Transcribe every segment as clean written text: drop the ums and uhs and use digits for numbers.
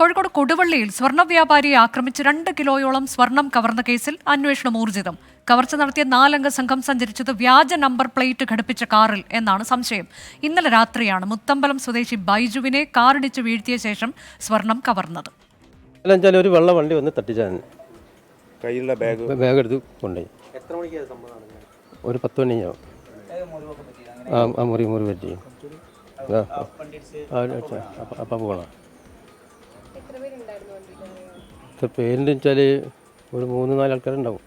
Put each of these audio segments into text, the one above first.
കോഴിക്കോട് കൊടുവള്ളിയിൽ സ്വർണ്ണ വ്യാപാരിയെ ആക്രമിച്ച് 2 കിലോയോളം സ്വർണം കവർന്ന കേസിൽ അന്വേഷണം ഊർജിതം. കവർച്ച നടത്തിയ 4-അംഗ സംഘം സഞ്ചരിച്ചത് വ്യാജ നമ്പർ പ്ലേറ്റ് ഘടിപ്പിച്ച കാറിൽ എന്നാണ് സംശയം. ഇന്നലെ രാത്രിയാണ് മുത്തമ്പലം സ്വദേശി ബൈജുവിനെ കാറിടിച്ച് വീഴ്ത്തിയ ശേഷം സ്വർണം കവർന്നത്. ഒരു വെള്ള വണ്ടി വന്ന് തട്ടിച്ചാൽ കയ്യിലുള്ള ബാഗ് എടുത്ത് കൊണ്ടുപോയി. ഒരു 10 മണിയാവും. മുറി പറ്റി അപ്പം പോകണം. പേരിൻ്റെ വെച്ചാൽ ഒരു 3-4 ആൾക്കാരുണ്ടാവും.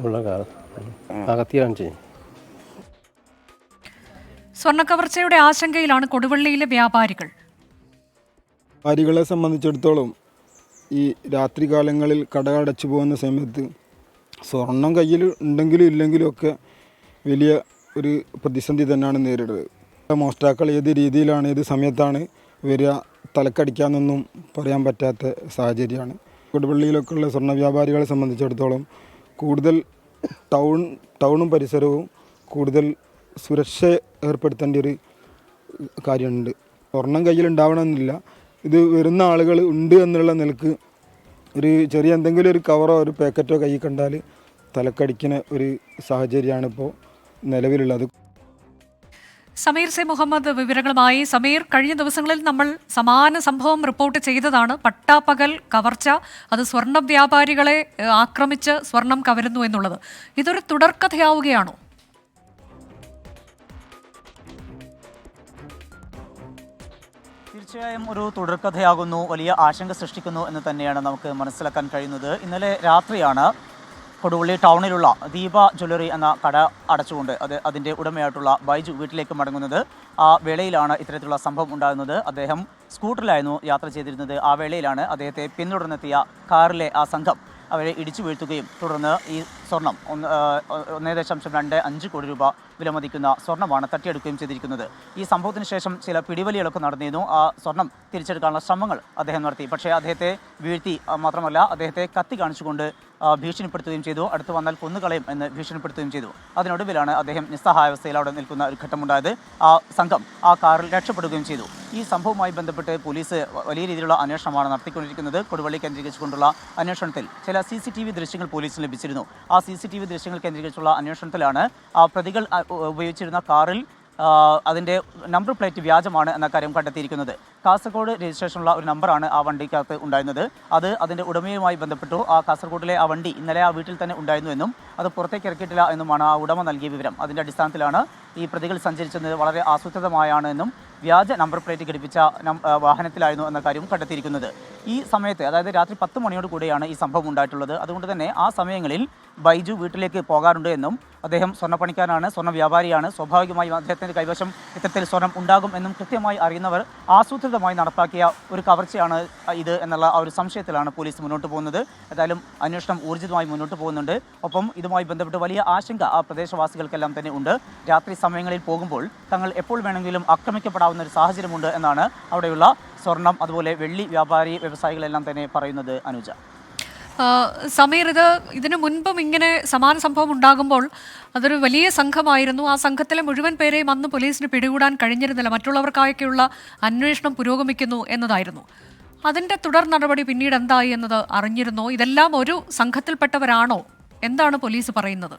വെള്ള കാർ അകത്തിയാണ് ചെയ്യും. സ്വർണ്ണക്കവർച്ചയുടെ ആശങ്കയിലാണ് കൊടുവള്ളിയിലെ വ്യാപാരികൾ. വ്യാപാരികളെ സംബന്ധിച്ചിടത്തോളം ഈ രാത്രികാലങ്ങളിൽ കട അടച്ചു പോകുന്ന സമയത്ത് സ്വർണം കയ്യിൽ ഉണ്ടെങ്കിലും ഇല്ലെങ്കിലും ഒക്കെ വലിയ ഒരു പ്രതിസന്ധി തന്നെയാണ് നേരിടുന്നത്. മോഷ്ടാക്കൾ ഏത് രീതിയിലാണ് ഏത് സമയത്താണ് വരിക തലക്കടിക്കാമെന്നൊന്നും പറയാൻ പറ്റാത്ത സാഹചര്യമാണ്. കൊടുവള്ളിയിലൊക്കെ ഉള്ള സ്വർണ്ണ വ്യാപാരികളെ സംബന്ധിച്ചിടത്തോളം കൂടുതൽ ടൗണും പരിസരവും കൂടുതൽ സുരക്ഷ ഏർപ്പെടുത്തേണ്ട ഒരു കാര്യമുണ്ട്. സ്വർണം കയ്യിലുണ്ടാവണമെന്നില്ല, ഇത് വരുന്ന ആളുകൾ ഉണ്ട് എന്നുള്ള നിലക്ക് ഒരു ചെറിയ എന്തെങ്കിലും ഒരു കവറോ ഒരു പാക്കറ്റോ കയ്യിൽ കണ്ടാൽ തലക്കടിക്കുന്ന ഒരു സാഹചര്യമാണ് ഇപ്പോൾ നിലവിലുള്ളത്. സമീർ സെ മുഹമ്മദ് വിവരങ്ങളുമായി. സമീർ, കഴിഞ്ഞ ദിവസങ്ങളിൽ നമ്മൾ സമാന സംഭവം റിപ്പോർട്ട് ചെയ്തതാണ്. പട്ടാപ്പകൽ കവർച്ച, അത് സ്വർണ്ണ വ്യാപാരികളെ ആക്രമിച്ച് സ്വർണം കവരുന്നു എന്നുള്ളത്. ഇതൊരു തുടർക്കഥയാവുകയാണോ? തീർച്ചയായും ഒരു തുടർക്കഥയാകുന്നു, വലിയ ആശങ്ക സൃഷ്ടിക്കുന്നു എന്ന് തന്നെയാണ് നമുക്ക് മനസ്സിലാക്കാൻ കഴിയുന്നത്. ഇന്നലെ രാത്രിയാണ് കൊടുവള്ളി ടൗണിലുള്ള ദീപ ജ്വല്ലറി എന്ന കട അടച്ചുകൊണ്ട് അതിൻ്റെ ഉടമയായിട്ടുള്ള ബൈജു വീട്ടിലേക്ക് മടങ്ങുന്നത്. ആ വേളയിലാണ് ഇത്തരത്തിലുള്ള സംഭവം ഉണ്ടാകുന്നത്. അദ്ദേഹം സ്കൂട്ടറിലായിരുന്നു യാത്ര ചെയ്തിരുന്നത്. ആ വേളയിലാണ് അദ്ദേഹത്തെ പിന്തുടർന്നെത്തിയ കാറിലെ ആ സംഘം അവരെ ഇടിച്ചു വീഴ്ത്തുകയും തുടർന്ന് ഈ സ്വർണം 1.25 കോടി രൂപ വിലമതിക്കുന്ന സ്വർണ്ണമാണ് തട്ടിയെടുക്കുകയും ചെയ്തിരിക്കുന്നത്. ഈ സംഭവത്തിന് ശേഷം ചില പിടിവലികളൊക്കെ നടന്നിരുന്നു. ആ സ്വർണം തിരിച്ചെടുക്കാനുള്ള ശ്രമങ്ങൾ അദ്ദേഹം നടത്തി. പക്ഷേ അദ്ദേഹത്തെ വീഴ്ത്തി, മാത്രമല്ല അദ്ദേഹത്തെ കത്തി കാണിച്ചുകൊണ്ട് ഭീഷണിപ്പെടുത്തുകയും ചെയ്തു. അടുത്ത് വന്നാൽ കൊന്നുകളയും എന്ന് ഭീഷണിപ്പെടുത്തുകയും ചെയ്തു. അതിനൊടുവിലാണ് അദ്ദേഹം നിസ്സഹായാവസ്ഥയിൽ അവിടെ നിൽക്കുന്ന ഒരു ഘട്ടമുണ്ടായത്. ആ സംഘം ആ കാറിൽ രക്ഷപ്പെടുകയും ചെയ്തു. ഈ സംഭവവുമായി ബന്ധപ്പെട്ട് പോലീസ് വലിയ രീതിയിലുള്ള അന്വേഷണമാണ് നടത്തിക്കൊണ്ടിരിക്കുന്നത്. കൊടുവള്ളി കേന്ദ്രീകരിച്ചുകൊണ്ടുള്ള അന്വേഷണത്തിൽ ചില CCTV ദൃശ്യങ്ങൾ പോലീസിന് ലഭിച്ചിരുന്നു. ആ CCTV ദൃശ്യങ്ങൾ കേന്ദ്രീകരിച്ചുള്ള അന്വേഷണത്തിലാണ് പ്രതികൾ ഉപയോഗിച്ചിരുന്ന കാറിൽ അതിൻ്റെ നമ്പർ പ്ലേറ്റ് വ്യാജമാണ് എന്ന കാര്യം കണ്ടെത്തിയിരിക്കുന്നത്. കാസർഗോഡ് രജിസ്ട്രേഷനുള്ള ഒരു നമ്പറാണ് ആ വണ്ടിക്കകത്ത് ഉണ്ടായിരുന്നത്. അതിൻ്റെ ഉടമയുമായി ബന്ധപ്പെട്ടു. ആ കാസർഗോഡിലെ ആ വണ്ടി ഇന്നലെ ആ വീട്ടിൽ തന്നെ ഉണ്ടായിരുന്നു എന്നും അത് പുറത്തേക്ക് ഇറക്കിയിട്ടില്ല എന്നുമാണ് ആ ഉടമ നൽകിയ വിവരം. അതിൻ്റെ അടിസ്ഥാനത്തിലാണ് ഈ പ്രതികൾ സഞ്ചരിച്ചത് വളരെ ആസൂത്രിതമായാണ് എന്നും വ്യാജ നമ്പർ പ്ലേറ്റ് ഘടിപ്പിച്ച വാഹനത്തിലായിരുന്നു എന്ന കാര്യവും കണ്ടെത്തിയിരിക്കുന്നത്. ഈ സമയത്ത്, അതായത് രാത്രി 10 മണിയോട് കൂടിയാണ് ഈ സംഭവം ഉണ്ടായിട്ടുള്ളത്. അതുകൊണ്ട് തന്നെ ആ സമയങ്ങളിൽ ബൈജു വീട്ടിലേക്ക് പോകാറുണ്ട് എന്നും അദ്ദേഹം സ്വർണ്ണപ്പണിക്കാരനാണ്, സ്വർണ്ണ വ്യാപാരിയാണ്, സ്വാഭാവികമായും അദ്ദേഹത്തിൻ്റെ കൈവശം ഇത്തരത്തിൽ സ്വർണം ഉണ്ടാകും എന്നും കൃത്യമായി അറിയുന്നവർ ആസൂത്രിതമായി നടപ്പാക്കിയ ഒരു കവർച്ചയാണ് ഇത് എന്നുള്ള ആ ഒരു സംശയത്തിലാണ് പോലീസ് മുന്നോട്ട് പോകുന്നത്. ഏതായാലും അന്വേഷണം ഊർജിതമായി മുന്നോട്ട് പോകുന്നുണ്ട്. ഒപ്പം ഇതുമായി ബന്ധപ്പെട്ട് വലിയ ആശങ്ക ആ പ്രദേശവാസികൾക്കെല്ലാം തന്നെ ഉണ്ട്. രാത്രി സമയങ്ങളിൽ പോകുമ്പോൾ തങ്ങൾ എപ്പോൾ വേണമെങ്കിലും ആക്രമിക്കപ്പെടാവുന്ന ഒരു സാഹചര്യമുണ്ട് എന്നാണ് അവിടെയുള്ള സ്വർണം അതുപോലെ വെള്ളി വ്യവസായികളെല്ലാം തന്നെ പറയുന്നത്. അനുജ. സമീർ, ഇതിനു മുൻപും ഇങ്ങനെ സമാന സംഭവം ഉണ്ടാകുമ്പോൾ അതൊരു വലിയ സംഘമായിരുന്നു. ആ സംഘത്തിലെ മുഴുവൻ പേരെയും അന്ന് പോലീസിന് പിടികൂടാൻ കഴിഞ്ഞിരുന്നില്ല. മറ്റുള്ളവർക്കായൊക്കെയുള്ള അന്വേഷണം പുരോഗമിക്കുന്നു എന്നതായിരുന്നു. അതിൻ്റെ തുടർ നടപടി പിന്നീട് എന്തായി എന്നത് അറിഞ്ഞിരുന്നോ? ഇതെല്ലാം ഒരു സംഘത്തിൽപ്പെട്ടവരാണോ? എന്താണ് പോലീസ് പറയുന്നത്?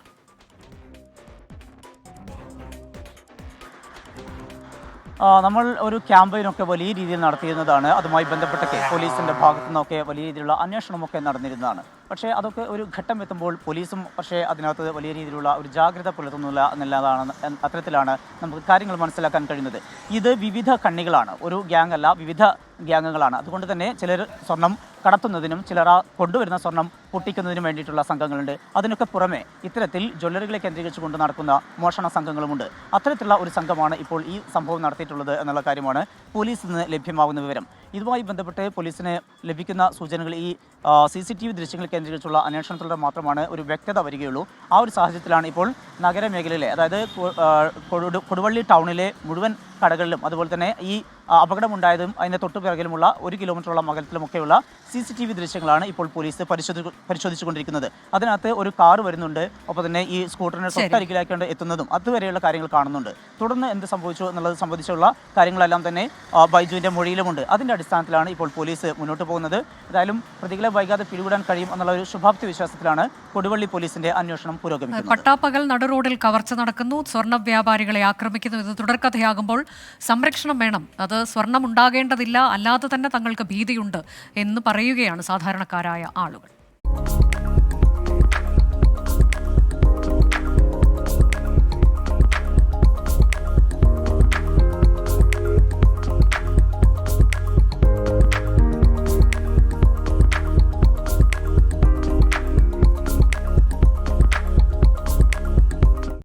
നമ്മൾ ഒരു ക്യാമ്പയിനൊക്കെ വലിയ രീതിയിൽ നടത്തിയിരുന്നതാണ്. അതുമായി ബന്ധപ്പെട്ടൊക്കെ പോലീസിൻ്റെ ഭാഗത്തു നിന്നൊക്കെ വലിയ രീതിയിലുള്ള അന്വേഷണമൊക്കെ നടന്നിരുന്നതാണ്. പക്ഷേ അതൊക്കെ ഒരു ഘട്ടം എത്തുമ്പോൾ പോലീസും പക്ഷേ അതിനകത്ത് വലിയ രീതിയിലുള്ള ഒരു ജാഗ്രത പുലർത്തുന്നില്ല എന്നുള്ളതാണ്. അത്തരത്തിലാണ് നമുക്ക് കാര്യങ്ങൾ മനസ്സിലാക്കാൻ കഴിയുന്നത്. ഇത് വിവിധ കണ്ണികളാണ്, ഒരു ഗ്യാങ് അല്ല, വിവിധ ഗ്യാങ്ങുകളാണ്. അതുകൊണ്ട് തന്നെ ചിലർ സ്വർണം കടത്തുന്നതിനും ചിലർ കൊണ്ടുവരുന്ന സ്വർണം പൊട്ടിക്കുന്നതിനും വേണ്ടിയിട്ടുള്ള സംഘങ്ങളുണ്ട്. അതിനൊക്കെ പുറമെ ഇത്തരത്തിൽ ജ്വല്ലറികളെ കേന്ദ്രീകരിച്ചുകൊണ്ട് നടക്കുന്ന മോഷണ സംഘങ്ങളുമുണ്ട്. അത്തരത്തിലുള്ള ഒരു സംഘമാണ് ഇപ്പോൾ ഈ സംഭവം നടത്തിയിട്ടുള്ളത് എന്നുള്ള കാര്യമാണ് പോലീസിൽ നിന്ന് ലഭ്യമാകുന്ന വിവരം. ഇതുമായി ബന്ധപ്പെട്ട് പോലീസിന് ലഭിക്കുന്ന സൂചനകൾ ഈ CCTV ദൃശ്യങ്ങൾ കേന്ദ്രീകരിച്ചുള്ള അന്വേഷണത്തിലൂടെ മാത്രമാണ് ഒരു വ്യക്തത വരികയുള്ളൂ. ആ ഒരു സാഹചര്യത്തിലാണ് ഇപ്പോൾ നഗരമേഖലയിലെ, അതായത് കൊടുവള്ളി ടൗണിലെ മുഴുവൻ കടകളിലും അതുപോലെ തന്നെ ഈ അപകടമുണ്ടായതും അതിൻ്റെ തൊട്ടു പിറകിലുമുള്ള 1 കിലോമീറ്ററോളം അകലത്തിലുമൊക്കെയുള്ള CCTV ദൃശ്യങ്ങളാണ് ഇപ്പോൾ പോലീസ് പരിശോധിച്ചുകൊണ്ടിരിക്കുന്നത്. അതിനകത്ത് ഒരു കാർ വരുന്നുണ്ട്, ഒപ്പം തന്നെ ഈ സ്കൂട്ടറിന് തൊട്ടരികിലാക്കൊണ്ട് എത്തുന്നതും അതുവരെയുള്ള കാര്യങ്ങൾ കാണുന്നുണ്ട്. തുടർന്ന് എന്ത് സംഭവിച്ചു എന്നുള്ളത് സംബന്ധിച്ചുള്ള കാര്യങ്ങളെല്ലാം തന്നെ ബൈജുവിൻ്റെ മൊഴിയിലുമുണ്ട്. അതിൻ്റെ അടിസ്ഥാനത്തിലാണ് ഇപ്പോൾ പോലീസ് മുന്നോട്ട് പോകുന്നത്. ഏതായാലും പ്രതികളെ വൈകാതെ പിടികൂടാൻ കഴിയും എന്നുള്ള ഒരു ശുഭാപ്തി വിശ്വാസത്തിലാണ് കൊടുവള്ളി പോലീസിന്റെ അന്വേഷണം പുരോഗമിക്കുന്നത്. പട്ടാപ്പകൽ നടുറോഡിൽ കവർച്ച നടക്കുന്നു, സ്വർണ്ണ വ്യാപാരികളെ ആക്രമിക്കുന്നു. ഇത് തുടർക്കഥയാകുമ്പോൾ സംരക്ഷണം വേണം, അത് സ്വർണം ഉണ്ടാകേണ്ടതില്ല, അല്ലാതെ തന്നെ തങ്ങൾക്ക് ഭീതിയുണ്ട് എന്ന് പറയുകയാണ് സാധാരണക്കാരായ ആളുകൾ.